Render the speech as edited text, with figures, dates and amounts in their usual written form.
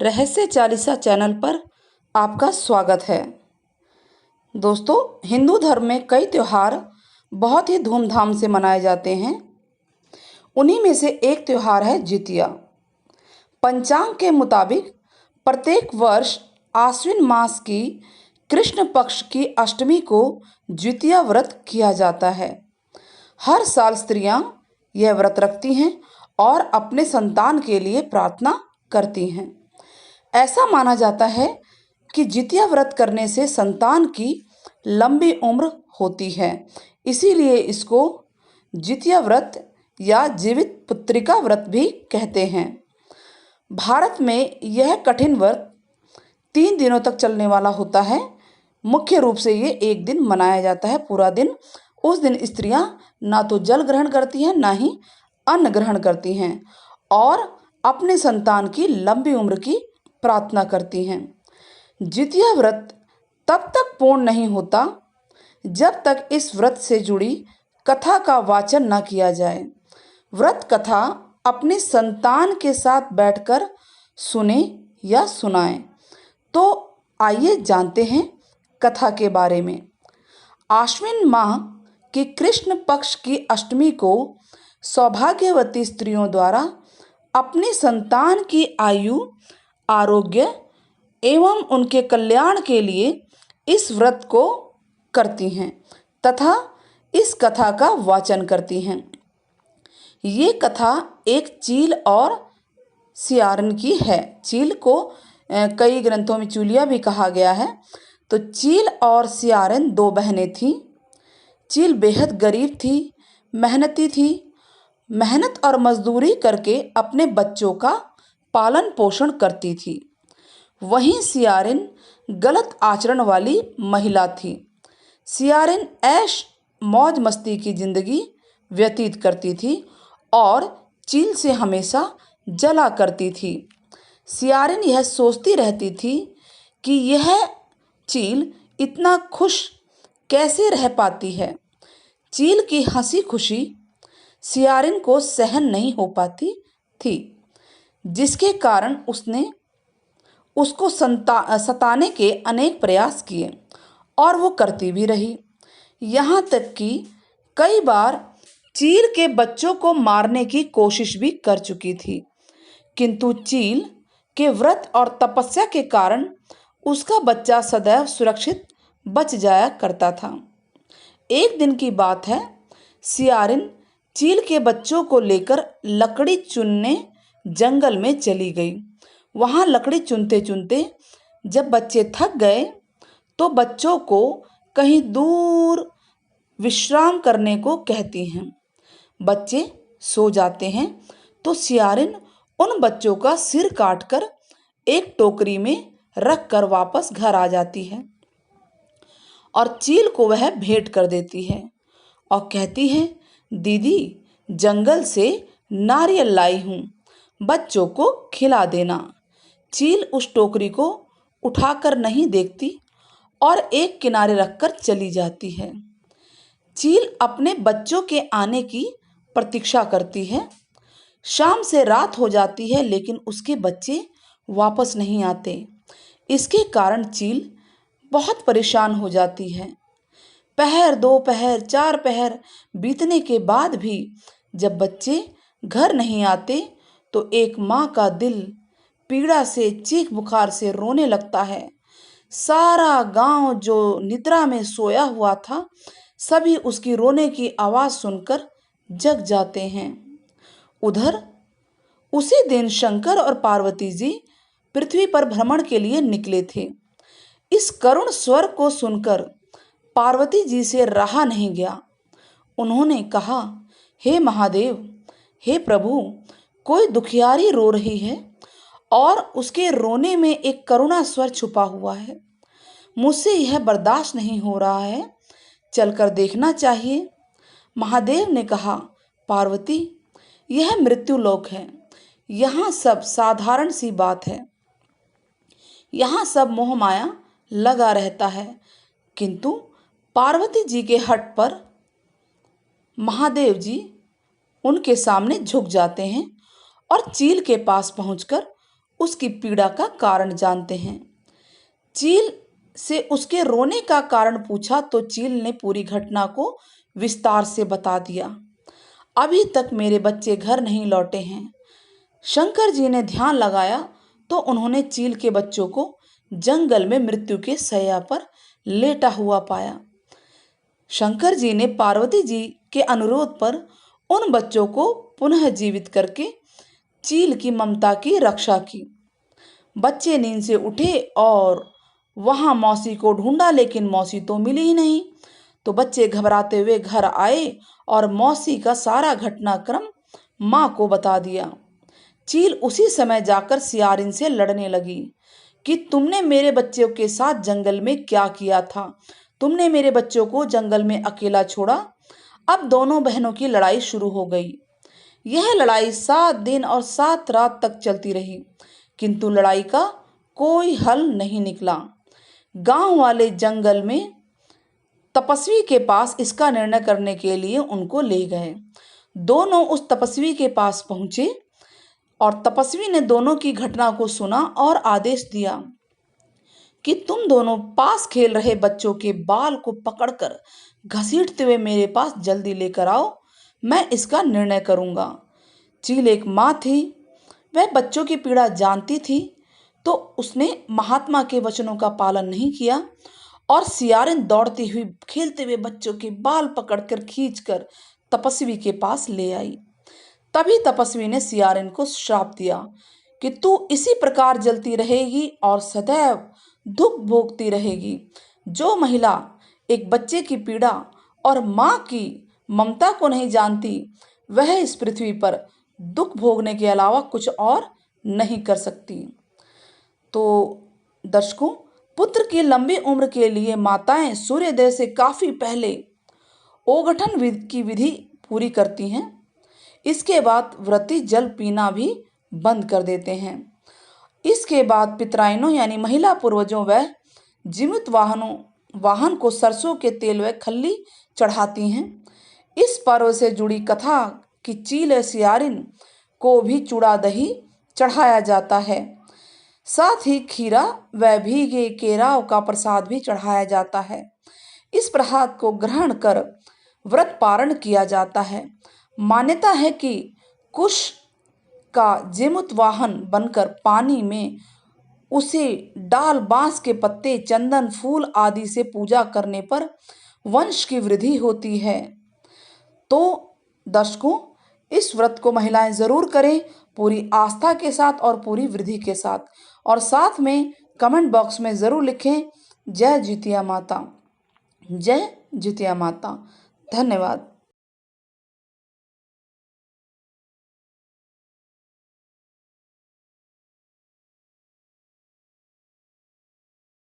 रहस्य चालीसा चैनल पर आपका स्वागत है। दोस्तों, हिंदू धर्म में कई त्योहार बहुत ही धूमधाम से मनाए जाते हैं। उन्हीं में से एक त्योहार है जितिया। पंचांग के मुताबिक प्रत्येक वर्ष आश्विन मास की कृष्ण पक्ष की अष्टमी को जितिया व्रत किया जाता है। हर साल स्त्रियां यह व्रत रखती हैं और अपने संतान के लिए प्रार्थना करती हैं। ऐसा माना जाता है कि जितिया व्रत करने से संतान की लंबी उम्र होती है, इसीलिए इसको जितिया व्रत या जीवित पुत्रिका व्रत भी कहते हैं। भारत में यह कठिन व्रत 3 दिनों तक चलने वाला होता है। मुख्य रूप से ये एक दिन मनाया जाता है, पूरा दिन। उस दिन स्त्रियां ना तो जल ग्रहण करती हैं, ना ही अन्न ग्रहण करती हैं और अपने संतान की लंबी उम्र की प्रार्थना करती हैं। जितिया व्रत तब तक पूर्ण नहीं होता जब तक इस व्रत से जुड़ी कथा का वाचन न किया जाए। व्रत कथा अपने संतान के साथ बैठकर सुने या सुनाएं। तो आइए जानते हैं कथा के बारे में। आश्विन माह की कृष्ण पक्ष की अष्टमी को सौभाग्यवती स्त्रियों द्वारा अपने संतान की आयु, आरोग्य एवं उनके कल्याण के लिए इस व्रत को करती हैं तथा इस कथा का वाचन करती हैं। ये कथा एक चील और सियारन की है। चील को कई ग्रंथों में चूलिया भी कहा गया है। तो चील और सियारन 2 बहनें थीं। चील बेहद गरीब थी, मेहनती थी। मेहनत और मजदूरी करके अपने बच्चों का पालन पोषण करती थी। वहीं सियारिन गलत आचरण वाली महिला थी। सियारिन ऐश मौज मस्ती की जिंदगी व्यतीत करती थी और चील से हमेशा जला करती थी। सियारिन यह सोचती रहती थी कि यह चील इतना खुश कैसे रह पाती है। चील की हंसी खुशी सियारिन को सहन नहीं हो पाती थी, जिसके कारण उसने उसको सताने के अनेक प्रयास किए और वो करती भी रही। यहाँ तक कि कई बार चील के बच्चों को मारने की कोशिश भी कर चुकी थी, किंतु चील के व्रत और तपस्या के कारण उसका बच्चा सदैव सुरक्षित बच जाया करता था। एक दिन की बात है, सियारिन चील के बच्चों को लेकर लकड़ी चुनने जंगल में चली गई। वहां लकड़ी चुनते चुनते जब बच्चे थक गए तो बच्चों को कहीं दूर विश्राम करने को कहती हैं। बच्चे सो जाते हैं तो सियारिन उन बच्चों का सिर काटकर एक टोकरी में रखकर वापस घर आ जाती है और चील को वह भेंट कर देती है और कहती है, दीदी, जंगल से नारियल लाई हूं, बच्चों को खिला देना। चील उस टोकरी को उठाकर नहीं देखती और एक किनारे रखकर चली जाती है। चील अपने बच्चों के आने की प्रतीक्षा करती है। शाम से रात हो जाती है, लेकिन उसके बच्चे वापस नहीं आते। इसके कारण चील बहुत परेशान हो जाती है। पहर, 2 पहर, 4 पहर बीतने के बाद भी जब बच्चे घर नहीं आते तो एक माँ का दिल पीड़ा से, चीख बुखार से रोने लगता है। सारा गांव जो निद्रा में सोया हुआ था, सभी उसकी रोने की आवाज सुनकर जग जाते हैं। उधर उसी दिन शंकर और पार्वती जी पृथ्वी पर भ्रमण के लिए निकले थे। इस करुण स्वर को सुनकर पार्वती जी से रहा नहीं गया। उन्होंने कहा, हे महादेव, हे प्रभु, कोई दुखियारी रो रही है और उसके रोने में एक करुणा स्वर छुपा हुआ है। मुझसे यह बर्दाश्त नहीं हो रहा है, चलकर देखना चाहिए। महादेव ने कहा, पार्वती, यह मृत्युलोक है। यहाँ सब साधारण सी बात है। यहाँ सब मोह माया लगा रहता है। किंतु पार्वती जी के हट पर महादेव जी उनके सामने झुक जाते हैं और चील के पास पहुंचकर उसकी पीड़ा का कारण जानते हैं। चील से उसके रोने का कारण पूछा तो चील ने पूरी घटना को विस्तार से बता दिया। अभी तक मेरे बच्चे घर नहीं लौटे हैं। शंकर जी ने ध्यान लगाया तो उन्होंने चील के बच्चों को जंगल में मृत्यु के शैया पर लेटा हुआ पाया। शंकर जी ने पार्वती जी के अनुरोध पर उन बच्चों को पुनः जीवित करके चील की ममता की रक्षा की। बच्चे नींद से उठे और वहां मौसी को ढूंढा, लेकिन मौसी तो मिली ही नहीं। तो बच्चे घबराते हुए घर आए और मौसी का सारा घटनाक्रम माँ को बता दिया। चील उसी समय जाकर सियारिन से लड़ने लगी कि तुमने मेरे बच्चों के साथ जंगल में क्या किया था, तुमने मेरे बच्चों को जंगल में अकेला छोड़ा। अब दोनों बहनों की लड़ाई शुरू हो गई। यह लड़ाई 7 दिन और 7 रात तक चलती रही, किंतु लड़ाई का कोई हल नहीं निकला। गांव वाले जंगल में तपस्वी के पास इसका निर्णय करने के लिए उनको ले गए। दोनों उस तपस्वी के पास पहुंचे और तपस्वी ने दोनों की घटना को सुना और आदेश दिया कि तुम दोनों पास खेल रहे बच्चों के बाल को पकड़कर घसीटते हुए मेरे पास जल्दी लेकर आओ, मैं इसका निर्णय करूंगा। चील एक माँ थी, वह बच्चों की पीड़ा जानती थी, तो उसने महात्मा के वचनों का पालन नहीं किया और सियारिन दौड़ती हुई खेलते हुए बच्चों के बाल पकड़कर खींचकर तपस्वी के पास ले आई। तभी तपस्वी ने सियारिन को श्राप दिया कि तू इसी प्रकार जलती रहेगी और सदैव दुख भोगती रहेगी। जो महिला एक बच्चे की पीड़ा और माँ की ममता को नहीं जानती, वह इस पृथ्वी पर दुख भोगने के अलावा कुछ और नहीं कर सकती। तो दर्शकों, पुत्र की लंबी उम्र के लिए माताएं सूर्योदय से काफी पहले ओघटन की विधि पूरी करती हैं। इसके बाद व्रती जल पीना भी बंद कर देते हैं। इसके बाद पितराइनों यानी महिला पूर्वजों व जीवित वाहन को सरसों के तेल व खल्ली चढ़ाती हैं। इस पर्व से जुड़ी कथा कि चील सियारिन को भी चूड़ा दही चढ़ाया जाता है। साथ ही खीरा व भीगे केराव का प्रसाद भी चढ़ाया जाता है। इस प्रसाद को ग्रहण कर व्रत पारण किया जाता है। मान्यता है कि कुश का जीमुत वाहन बनकर पानी में उसे डाल बांस के पत्ते, चंदन, फूल आदि से पूजा करने पर वंश की वृद्धि होती है। तो दर्शकों, इस व्रत को महिलाएं जरूर करें, पूरी आस्था के साथ और पूरी वृद्धि के साथ। और साथ में कमेंट बॉक्स में जरूर लिखें, जय जितिया माता, जय जितिया माता। धन्यवाद।